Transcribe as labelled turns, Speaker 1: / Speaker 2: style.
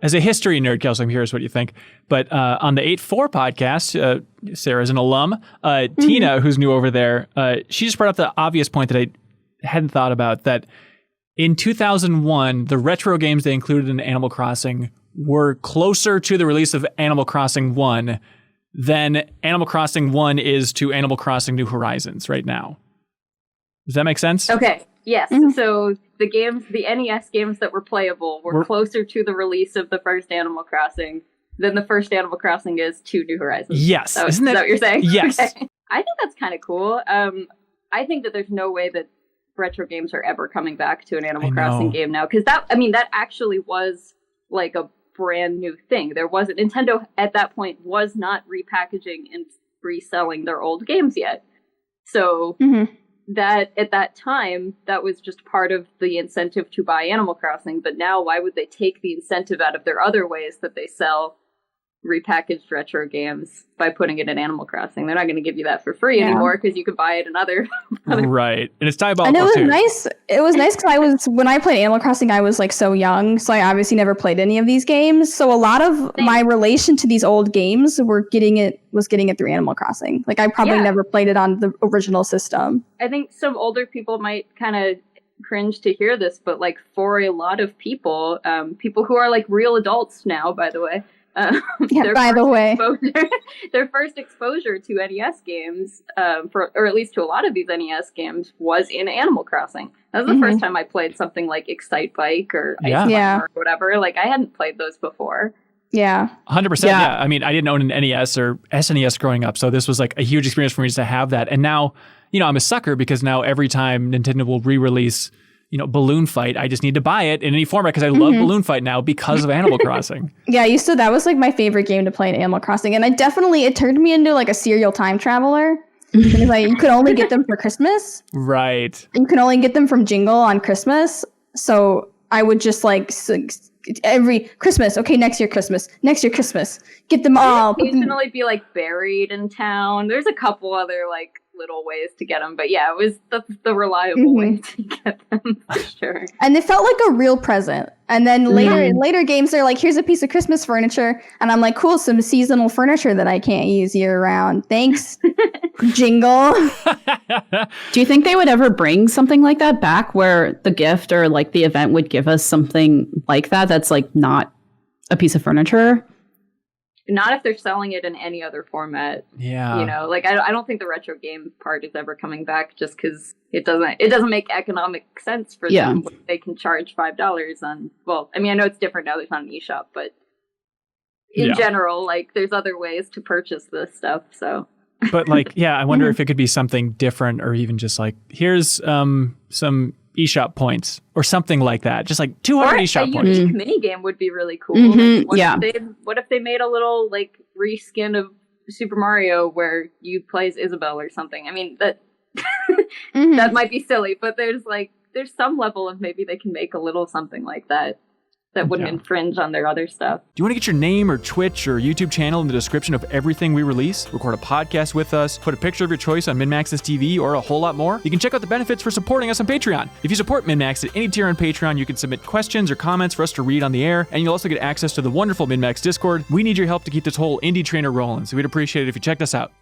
Speaker 1: as a history nerd, Kelsey, I'm curious what you think. But on the 8-4 podcast, Sarah's an alum. Tina, who's new over there, she just brought up the obvious point that I hadn't thought about, that in 2001, the retro games they included in Animal Crossing were closer to the release of Animal Crossing 1 than Animal Crossing 1 is to Animal Crossing New Horizons right now. Does that make sense?
Speaker 2: Okay. Yes. So the NES games that were playable were closer to the release of the first Animal Crossing than the first Animal Crossing is to New Horizons.
Speaker 1: Yes.
Speaker 2: Is that what you're saying?
Speaker 1: Yes.
Speaker 2: Okay. I think that's kind of cool. I think that there's no way that retro games are ever coming back to an Animal Crossing game now. Because that actually was like a brand new thing. Nintendo at that point was not repackaging and reselling their old games yet. So that at that time, that was just part of the incentive to buy Animal Crossing. But now why would they take the incentive out of their other ways that they sell repackaged retro games by putting it in Animal Crossing? They're not going to give you that for free anymore because you could buy it in other
Speaker 1: right. And it's diabolical.
Speaker 3: And it was
Speaker 1: too.
Speaker 3: nice. It was nice because when I played Animal Crossing, I was like so young, so I obviously never played any of these games. So a lot of my relation to these old games was getting it through Animal Crossing. Like I probably never played it on the original system. I think some older people might kind of cringe to hear this, but like for a lot of people, people who are like real adults now, by the way. Their first exposure to NES games, or at least to a lot of these NES games, was in Animal Crossing. That was the first time I played something like Excite Bike or Ice Climber or whatever. Like I hadn't played those before. Yeah.
Speaker 1: 100%. Yeah. I mean, I didn't own an NES or SNES growing up, so this was like a huge experience for me just to have that. And now, I'm a sucker because now every time Nintendo will re-release Balloon Fight, I just need to buy it in any format because I love Balloon Fight now because of Animal Crossing.
Speaker 3: Yeah, that was like my favorite game to play in Animal Crossing. And it turned me into like a serial time traveler. Because you could only get them for Christmas.
Speaker 1: Right.
Speaker 3: You could only get them from Jingle on Christmas. So I would just like every Christmas, okay, next year Christmas, get them all.
Speaker 2: Occasionally be like buried in town. There's a couple other like little ways to get them, but yeah, it was the reliable way to get them for sure.
Speaker 3: And it felt like a real present. And then later games are like, here's a piece of Christmas furniture, and I'm like, cool, some seasonal furniture that I can't use year round. Thanks, Jingle.
Speaker 4: Do you think they would ever bring something like that back, where the gift or like the event would give us something like that that's like not a piece of furniture?
Speaker 2: Not if they're selling it in any other format.
Speaker 1: Yeah.
Speaker 2: Like I don't think the retro game part is ever coming back just because it doesn't make economic sense for them. They can charge $5 on, well, I mean, I know it's different now, there's not an eShop, but in general, like there's other ways to purchase this stuff, so.
Speaker 1: But like, yeah, I wonder if it could be something different or even just like, here's some eShop points or something like that. Just like 200 eShop points.
Speaker 2: A unique mini game would be really cool. Like, what if they made a little like reskin of Super Mario where you play as Isabelle or something? I mean, that that might be silly, but there's some level of maybe they can make a little something like that wouldn't infringe on their other stuff.
Speaker 1: Do you want to get your name or Twitch or YouTube channel in the description of everything we release? Record a podcast with us, put a picture of your choice on MinnMax's TV, or a whole lot more? You can check out the benefits for supporting us on Patreon. If you support MinnMax at any tier on Patreon, you can submit questions or comments for us to read on the air, and you'll also get access to the wonderful MinnMax Discord. We need your help to keep this whole indie trainer rolling, so we'd appreciate it if you checked us out.